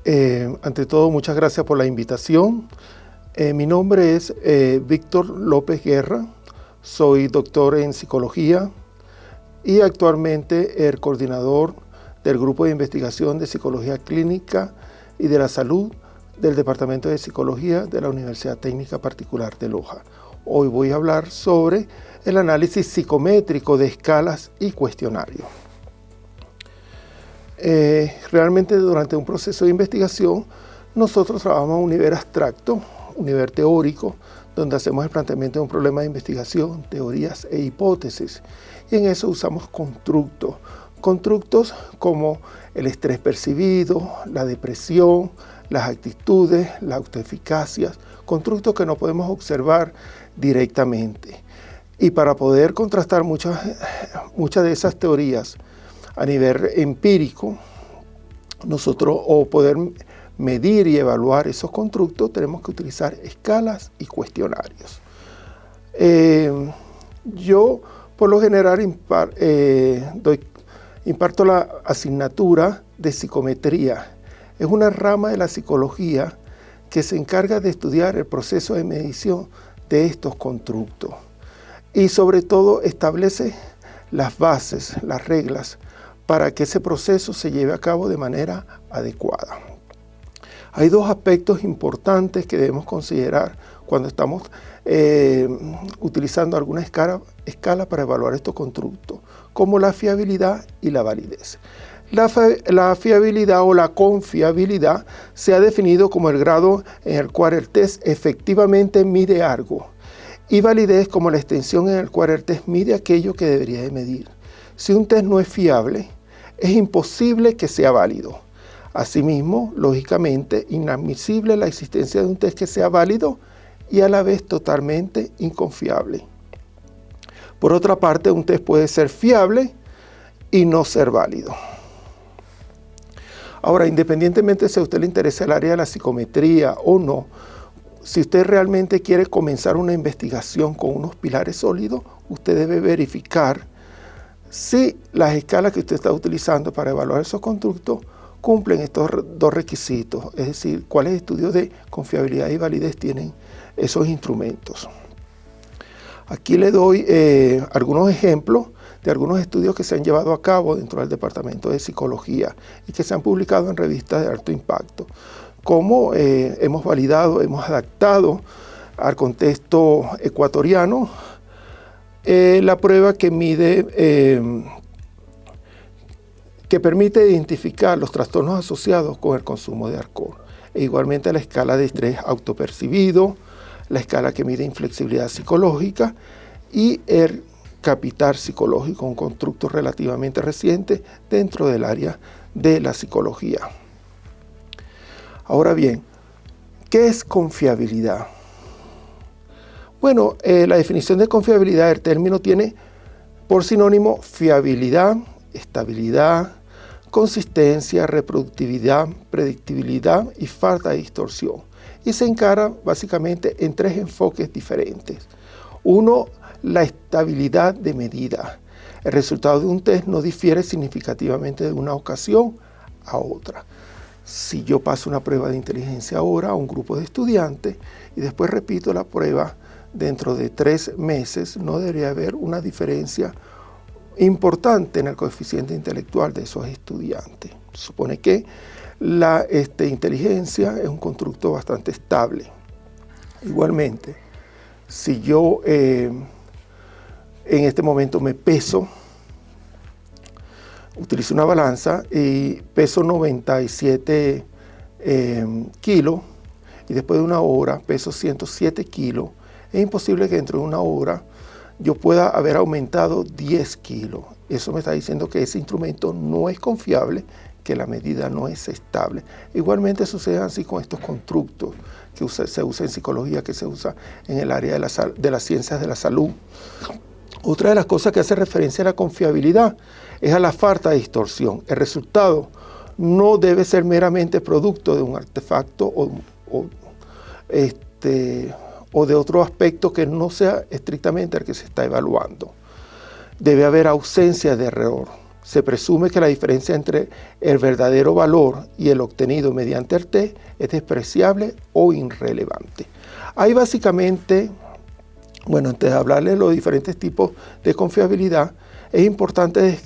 Ante todo, muchas gracias por la invitación. Mi nombre es Víctor López Guerra, soy doctor en psicología y actualmente el coordinador del Grupo de Investigación de Psicología Clínica y de la Salud del Departamento de Psicología de la Universidad Técnica Particular de Loja. Hoy voy a hablar sobre el análisis psicométrico de escalas y cuestionarios. Realmente durante un proceso de investigación nosotros trabajamos a un nivel abstracto, un nivel teórico, donde hacemos el planteamiento de un problema de investigación, teorías e hipótesis. Y en eso usamos constructos como el estrés percibido, la depresión, las actitudes, las autoeficacias, constructos que no podemos observar directamente. Y para poder contrastar muchas de esas teorías a nivel empírico, o poder medir y evaluar esos constructos, tenemos que utilizar escalas y cuestionarios. Yo, por lo general, imparto la asignatura de psicometría. Es una rama de la psicología que se encarga de estudiar el proceso de medición de estos constructos y sobre todo establece las bases, las reglas para que ese proceso se lleve a cabo de manera adecuada. Hay dos aspectos importantes que debemos considerar cuando estamos utilizando alguna escala para evaluar estos constructos, como la fiabilidad y la validez. La fiabilidad o la confiabilidad se ha definido como el grado en el cual el test efectivamente mide algo, y validez como la extensión en el cual el test mide aquello que debería de medir. Si un test no es fiable, es imposible que sea válido. Asimismo, lógicamente, inadmisible la existencia de un test que sea válido y a la vez totalmente inconfiable. Por otra parte, un test puede ser fiable y no ser válido. Ahora, independientemente si a usted le interesa el área de la psicometría o no, si usted realmente quiere comenzar una investigación con unos pilares sólidos, usted debe verificar si las escalas que usted está utilizando para evaluar esos constructos cumplen estos dos requisitos, es decir, cuáles estudios de confiabilidad y validez tienen esos instrumentos. Aquí le doy algunos ejemplos de algunos estudios que se han llevado a cabo dentro del Departamento de Psicología y que se han publicado en revistas de alto impacto. Cómo hemos validado, hemos adaptado al contexto ecuatoriano la prueba que mide, que permite identificar los trastornos asociados con el consumo de alcohol. E igualmente la escala de estrés autopercibido, la escala que mide inflexibilidad psicológica y el capital psicológico, un constructo relativamente reciente dentro del área de la psicología. Ahora bien, ¿qué es confiabilidad? Bueno, la definición de confiabilidad, el término tiene por sinónimo fiabilidad, estabilidad, consistencia, reproductividad, predictibilidad y falta de distorsión. Y se encara básicamente en tres enfoques diferentes. Uno, la estabilidad de medida. El resultado de un test no difiere significativamente de una ocasión a otra. Si yo paso una prueba de inteligencia ahora a un grupo de estudiantes y después repito la prueba dentro de 3 meses, no debería haber una diferencia importante en el coeficiente intelectual de esos estudiantes. Supone que la inteligencia es un constructo bastante estable. Igualmente, si yo en este momento me peso, utilizo una balanza y peso 97 kilos y después de una hora peso 107 kilos, es imposible que dentro de una hora yo pueda haber aumentado 10 kilos. Eso me está diciendo que ese instrumento no es confiable, que la medida no es estable. Igualmente sucede así con estos constructos que se usa en psicología, que se usa en el área de las ciencias de la salud. Otra de las cosas que hace referencia a la confiabilidad es a la falta de distorsión. El resultado no debe ser meramente producto de un artefacto o de otro aspecto que no sea estrictamente el que se está evaluando. Debe haber ausencia de error. Se presume que la diferencia entre el verdadero valor y el obtenido mediante el test es despreciable o irrelevante. Ahí básicamente, bueno, antes de hablarles de los diferentes tipos de confiabilidad, es importante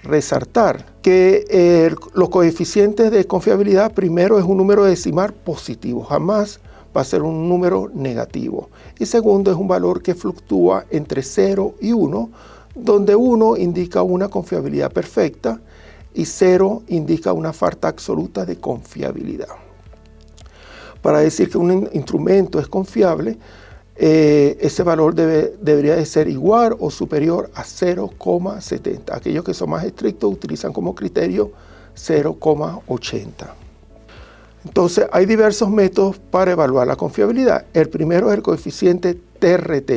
resaltar que los coeficientes de confiabilidad, primero, es un número decimal positivo, jamás va a ser un número negativo. Y segundo, es un valor que fluctúa entre 0 y 1, donde 1 indica una confiabilidad perfecta y 0 indica una falta absoluta de confiabilidad. Para decir que un instrumento es confiable, ese valor debería de ser igual o superior a 0,70. Aquellos que son más estrictos utilizan como criterio 0,80. Entonces, hay diversos métodos para evaluar la confiabilidad. El primero es el coeficiente TRT,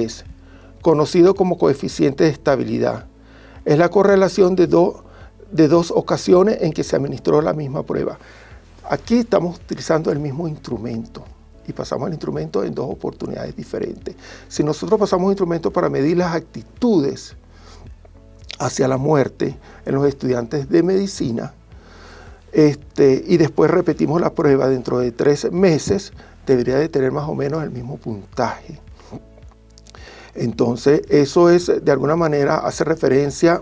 conocido como coeficiente de estabilidad. Es la correlación de dos ocasiones en que se administró la misma prueba. Aquí estamos utilizando el mismo instrumento y pasamos el instrumento en dos oportunidades diferentes. Si nosotros pasamos un instrumento para medir las actitudes hacia la muerte en los estudiantes de medicina, y después repetimos la prueba dentro de 3 meses, debería de tener más o menos el mismo puntaje. Entonces, eso es, de alguna manera, hace referencia,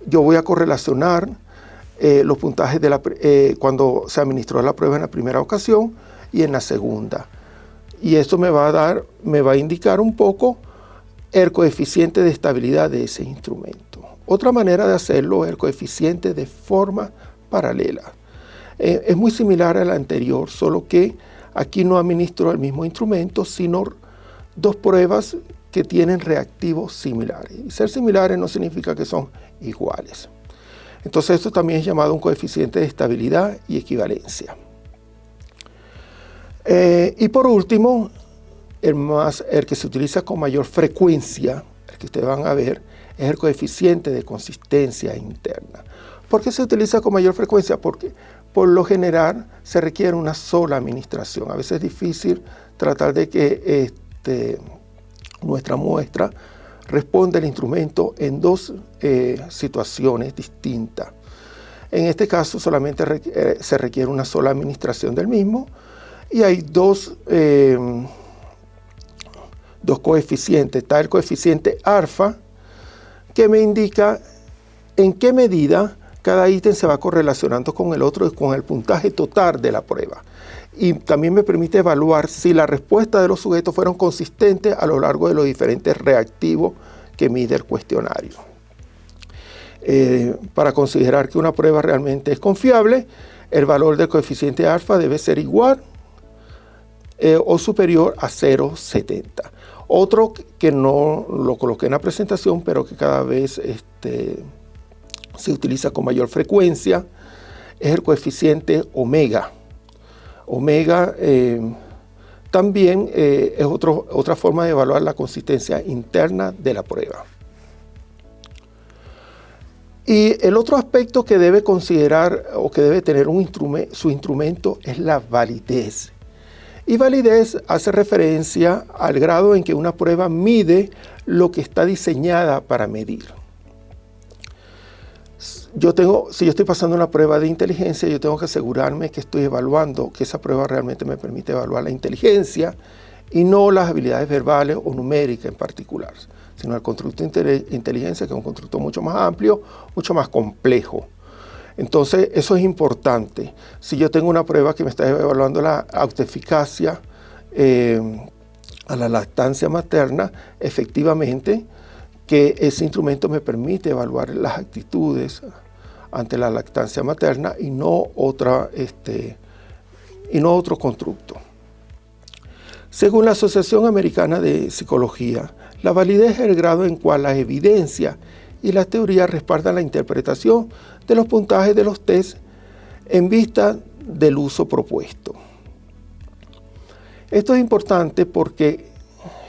yo voy a correlacionar los puntajes cuando se administró la prueba en la primera ocasión y en la segunda. Y esto me va a indicar un poco el coeficiente de estabilidad de ese instrumento. Otra manera de hacerlo es el coeficiente de forma paralela. Es muy similar al anterior, solo que aquí no administro el mismo instrumento, sino 2 pruebas que tienen reactivos similares. Y ser similares no significa que son iguales. Entonces esto también es llamado un coeficiente de estabilidad y equivalencia. Y por último, el que se utiliza con mayor frecuencia, el que ustedes van a ver, es el coeficiente de consistencia interna. ¿Por qué se utiliza con mayor frecuencia? Porque por lo general se requiere una sola administración. A veces es difícil tratar de que nuestra muestra responda al instrumento en 2 situaciones distintas. En este caso solamente se requiere una sola administración del mismo y hay dos coeficientes. Está el coeficiente alfa, que me indica en qué medida cada ítem se va correlacionando con el otro y con el puntaje total de la prueba. Y también me permite evaluar si la respuesta de los sujetos fueron consistentes a lo largo de los diferentes reactivos que mide el cuestionario. Para considerar que una prueba realmente es confiable, el valor del coeficiente alfa debe ser igual o superior a 0,70. Otro que no lo coloqué en la presentación, pero que cada vez se utiliza con mayor frecuencia, es el coeficiente omega. Omega también es otra forma de evaluar la consistencia interna de la prueba. Y el otro aspecto que debe considerar o que debe tener su instrumento es la validez. Y validez hace referencia al grado en que una prueba mide lo que está diseñada para medir. Si yo estoy pasando una prueba de inteligencia, yo tengo que asegurarme que estoy evaluando, que esa prueba realmente me permite evaluar la inteligencia y no las habilidades verbales o numéricas en particular, sino el constructo de inteligencia, que es un constructo mucho más amplio, mucho más complejo. Entonces, eso es importante. Si yo tengo una prueba que me está evaluando la autoeficacia a la lactancia materna, efectivamente, que ese instrumento me permite evaluar las actitudes ante la lactancia materna y no otro constructo. Según la Asociación Americana de Psicología, la validez es el grado en cual la evidencia y la teoría respaldan la interpretación de los puntajes de los test en vista del uso propuesto. Esto es importante porque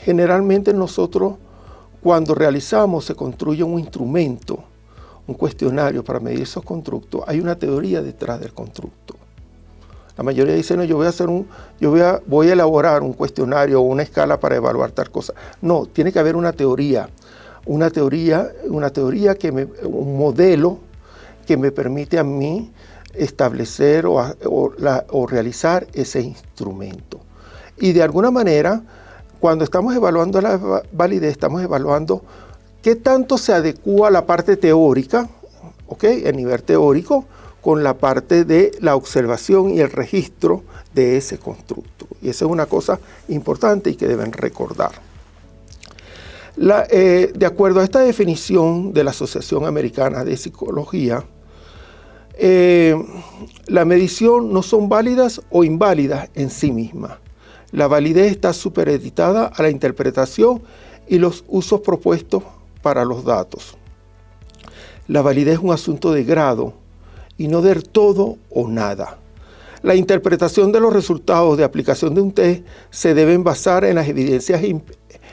generalmente nosotros, cuando se construye un instrumento, un cuestionario para medir esos constructos, hay una teoría detrás del constructo. La mayoría dice, no, voy a elaborar un cuestionario o una escala para evaluar tal cosa. No, tiene que haber una teoría. un modelo que me permite a mí establecer o realizar ese instrumento. Y de alguna manera, cuando estamos evaluando la validez, estamos evaluando qué tanto se adecúa la parte teórica, el nivel teórico, con la parte de la observación y el registro de ese constructo. Y esa es una cosa importante y que deben recordar. De acuerdo a esta definición de la Asociación Americana de Psicología, la medición no son válidas o inválidas en sí mismas. La validez está supeditada a la interpretación y los usos propuestos para los datos. La validez es un asunto de grado y no del todo o nada. La interpretación de los resultados de aplicación de un test se deben basar en las evidencias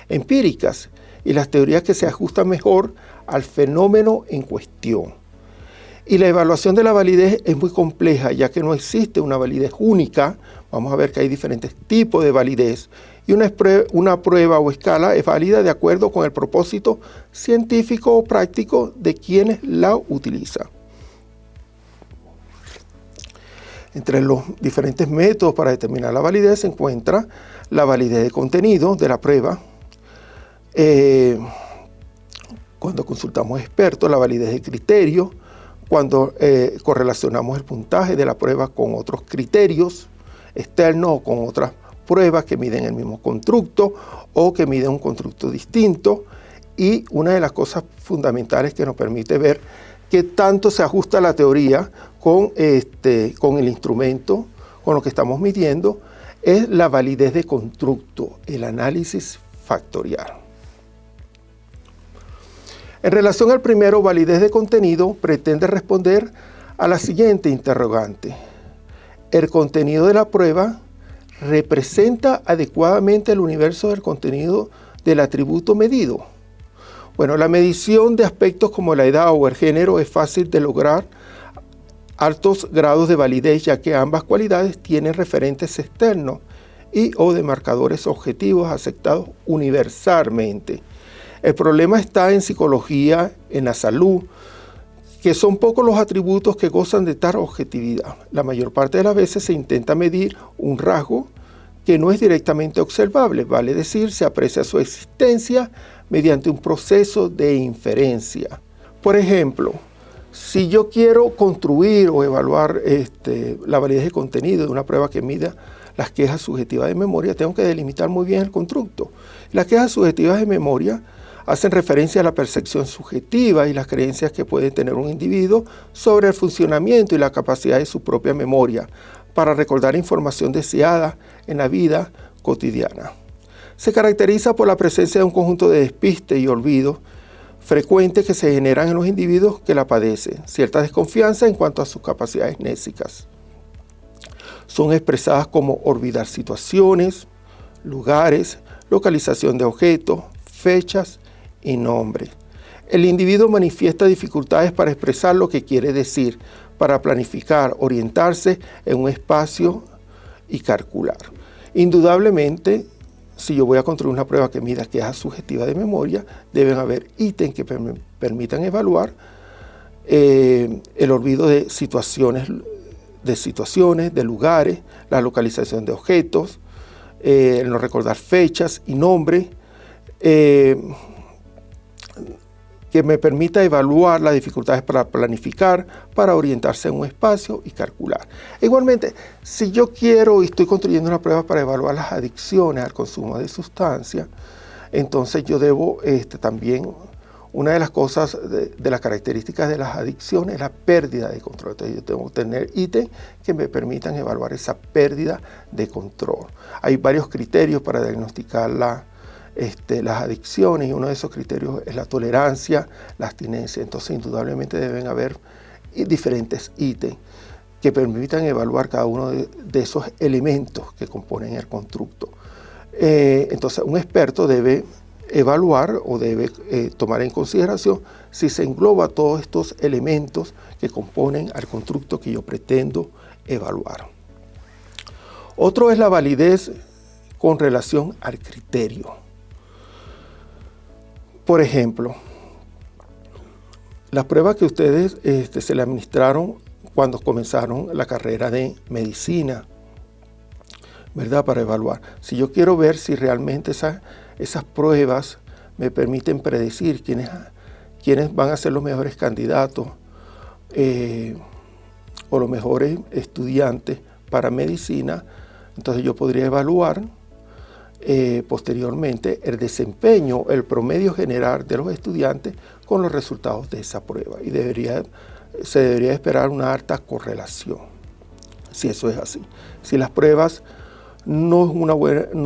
empíricas y las teorías que se ajustan mejor al fenómeno en cuestión. Y la evaluación de la validez es muy compleja, ya que no existe una validez única. Vamos a ver que hay diferentes tipos de validez. Y una prueba o escala es válida de acuerdo con el propósito científico o práctico de quienes la utilizan. Entre los diferentes métodos para determinar la validez se encuentra la validez de contenido de la prueba. Cuando consultamos expertos, la validez de criterio, cuando correlacionamos el puntaje de la prueba con otros criterios externos o con otras pruebas que miden el mismo constructo o que miden un constructo distinto. Y una de las cosas fundamentales que nos permite ver qué tanto se ajusta la teoría con el instrumento, con lo que estamos midiendo, es la validez de constructo, el análisis factorial. En relación al primero, validez de contenido, pretende responder a la siguiente interrogante. ¿El contenido de la prueba representa adecuadamente el universo del contenido del atributo medido? Bueno, la medición de aspectos como la edad o el género es fácil de lograr altos grados de validez, ya que ambas cualidades tienen referentes externos y o de marcadores objetivos aceptados universalmente. El problema está en psicología, en la salud, que son pocos los atributos que gozan de tal objetividad. La mayor parte de las veces se intenta medir un rasgo que no es directamente observable, vale decir, se aprecia su existencia mediante un proceso de inferencia. Por ejemplo, si yo quiero construir o evaluar la validez de contenido de una prueba que mida las quejas subjetivas de memoria, tengo que delimitar muy bien el constructo. Las quejas subjetivas de memoria hacen referencia a la percepción subjetiva y las creencias que puede tener un individuo sobre el funcionamiento y la capacidad de su propia memoria para recordar información deseada en la vida cotidiana. Se caracteriza por la presencia de un conjunto de despistes y olvidos frecuentes que se generan en los individuos que la padecen, cierta desconfianza en cuanto a sus capacidades mnésicas. Son expresadas como olvidar situaciones, lugares, localización de objetos, fechas y nombres. El individuo manifiesta dificultades para expresar lo que quiere decir, para planificar, orientarse en un espacio y calcular. Indudablemente, si yo voy a construir una prueba que mida quejas subjetivas de memoria, deben haber ítems que permitan evaluar el olvido de situaciones, de lugares, la localización de objetos, el no recordar fechas y nombres, que me permita evaluar las dificultades para planificar, para orientarse en un espacio y calcular. Igualmente, si yo quiero y estoy construyendo una prueba para evaluar las adicciones al consumo de sustancias, entonces yo debo también, una de las cosas, de las características de las adicciones es la pérdida de control. Entonces yo tengo que tener ítems que me permitan evaluar esa pérdida de control. Hay varios criterios para diagnosticar las adicciones y uno de esos criterios es la tolerancia, la abstinencia. Entonces indudablemente deben haber diferentes ítems que permitan evaluar cada uno de esos elementos que componen el constructo. Entonces un experto debe evaluar o debe tomar en consideración si se engloba todos estos elementos que componen al constructo que yo pretendo evaluar. Otro es la validez con relación al criterio. Por ejemplo, las pruebas que ustedes se le administraron cuando comenzaron la carrera de medicina, ¿verdad? Para evaluar. Si yo quiero ver si realmente esas pruebas me permiten predecir quiénes van a ser los mejores candidatos o los mejores estudiantes para medicina, entonces yo podría evaluar posteriormente el desempeño, el promedio general de los estudiantes con los resultados de esa prueba. Y se debería esperar una alta correlación, si eso es así. Si las pruebas no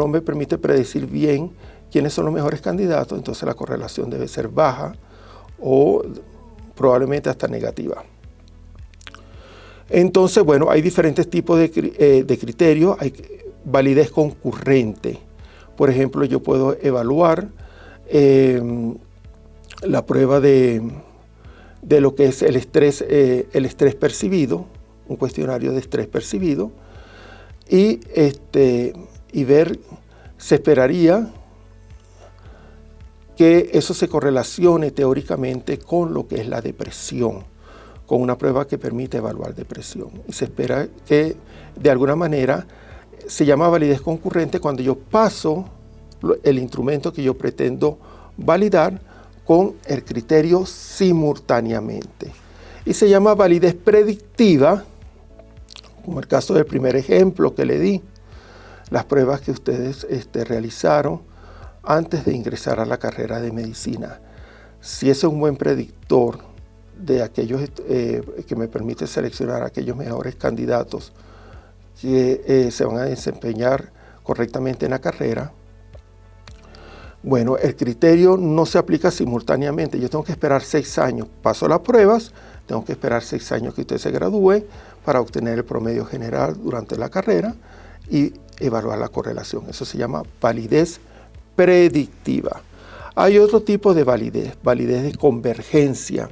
me permite predecir bien quiénes son los mejores candidatos, entonces la correlación debe ser baja o probablemente hasta negativa. Entonces, bueno, hay diferentes tipos de criterios. Hay validez concurrente. Por ejemplo, yo puedo evaluar la prueba de lo que es el estrés percibido, un cuestionario de estrés percibido, y ver, se esperaría que eso se correlacione teóricamente con lo que es la depresión, con una prueba que permite evaluar depresión. Y se espera que de alguna manera se llama validez concurrente cuando yo paso el instrumento que yo pretendo validar con el criterio simultáneamente. Y se llama validez predictiva, como el caso del primer ejemplo que le di, las pruebas que ustedes realizaron antes de ingresar a la carrera de medicina. Si eso es un buen predictor de aquellos que me permite seleccionar aquellos mejores candidatos que se van a desempeñar correctamente en la carrera, bueno, el criterio no se aplica simultáneamente. Yo tengo que esperar 6 años. Paso las pruebas, tengo que esperar 6 años que usted se gradúe para obtener el promedio general durante la carrera y evaluar la correlación. Eso se llama validez predictiva. Hay otro tipo de validez de convergencia.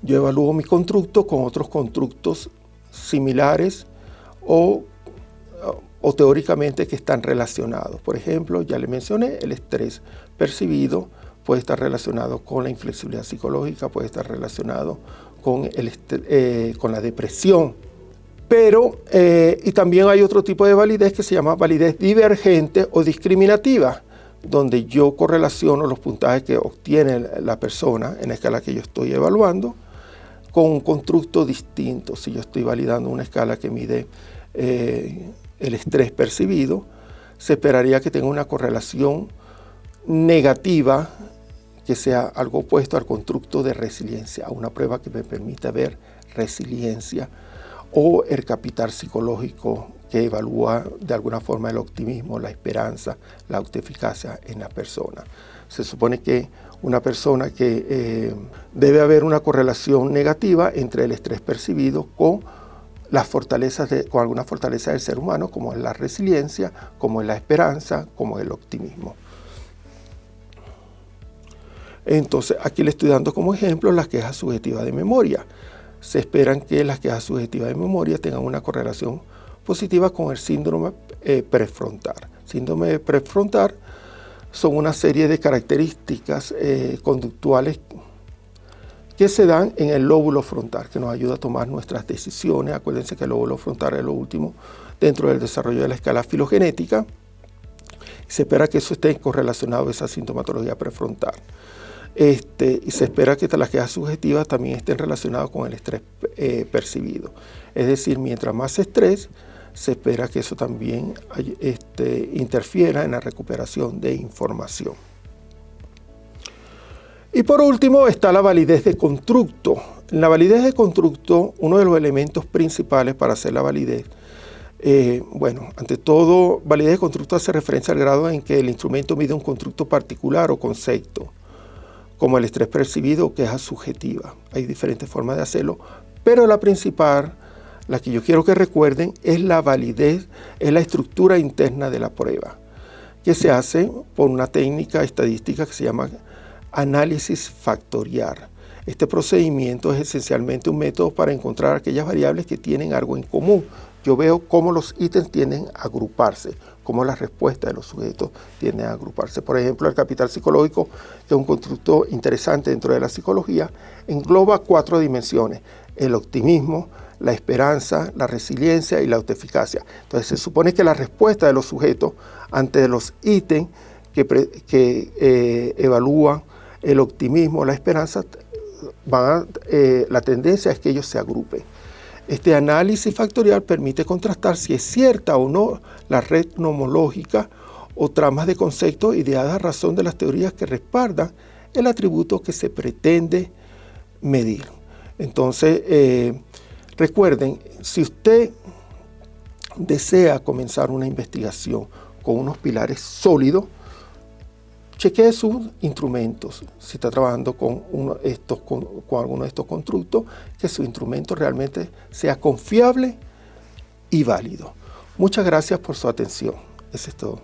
Yo evalúo mi constructo con otros constructos similares o teóricamente que están relacionados. Por ejemplo, ya le mencioné, el estrés percibido puede estar relacionado con la inflexibilidad psicológica, puede estar relacionado con la depresión. Pero, y también hay otro tipo de validez que se llama validez divergente o discriminativa, donde yo correlaciono los puntajes que obtiene la persona en la escala que yo estoy evaluando con un constructo distinto. Si yo estoy validando una escala que mide el estrés percibido, se esperaría que tenga una correlación negativa que sea algo opuesto al constructo de resiliencia, a una prueba que me permita ver resiliencia, o el capital psicológico que evalúa de alguna forma el optimismo, la esperanza, la autoeficacia en la persona. Se supone que una persona que debe haber una correlación negativa entre el estrés percibido con las fortalezas con alguna fortaleza del ser humano, como es la resiliencia, como es la esperanza, como es el optimismo. Entonces, aquí le estoy dando como ejemplo las quejas subjetivas de memoria. Se esperan que las quejas subjetivas de memoria tengan una correlación positiva con el síndrome prefrontal. Síndrome prefrontal son una serie de características conductuales que se dan en el lóbulo frontal, que nos ayuda a tomar nuestras decisiones. Acuérdense que el lóbulo frontal es lo último dentro del desarrollo de la escala filogenética. Se espera que eso esté correlacionado a esa sintomatología prefrontal. Y se espera que las quejas subjetivas también estén relacionadas con el estrés percibido. Es decir, mientras más estrés, se espera que eso también interfiera en la recuperación de información. Y por último está la validez de constructo. En la validez de constructo, uno de los elementos principales para hacer la validez, ante todo, validez de constructo hace referencia al grado en que el instrumento mide un constructo particular o concepto, como el estrés percibido o queja subjetiva. Hay diferentes formas de hacerlo, pero la principal, la que yo quiero que recuerden, es la validez, es la estructura interna de la prueba, que se hace por una técnica estadística que se llama análisis factorial. Este procedimiento es esencialmente un método para encontrar aquellas variables que tienen algo en común, yo veo cómo los ítems tienden a agruparse, cómo las respuestas de los sujetos tienden a agruparse. Por ejemplo, el capital psicológico es un constructo interesante dentro de la psicología, engloba 4 dimensiones: el optimismo, la esperanza, la resiliencia y la autoeficacia. Entonces se supone que la respuesta de los sujetos ante los ítems que evalúan el optimismo, la esperanza, la tendencia es que ellos se agrupen. Este análisis factorial permite contrastar si es cierta o no la red nomológica o tramas de conceptos ideadas a razón de las teorías que respaldan el atributo que se pretende medir. Entonces, recuerden, si usted desea comenzar una investigación con unos pilares sólidos, chequee sus instrumentos. Si está trabajando con alguno de estos constructos, que su instrumento realmente sea confiable y válido. Muchas gracias por su atención. Eso es todo.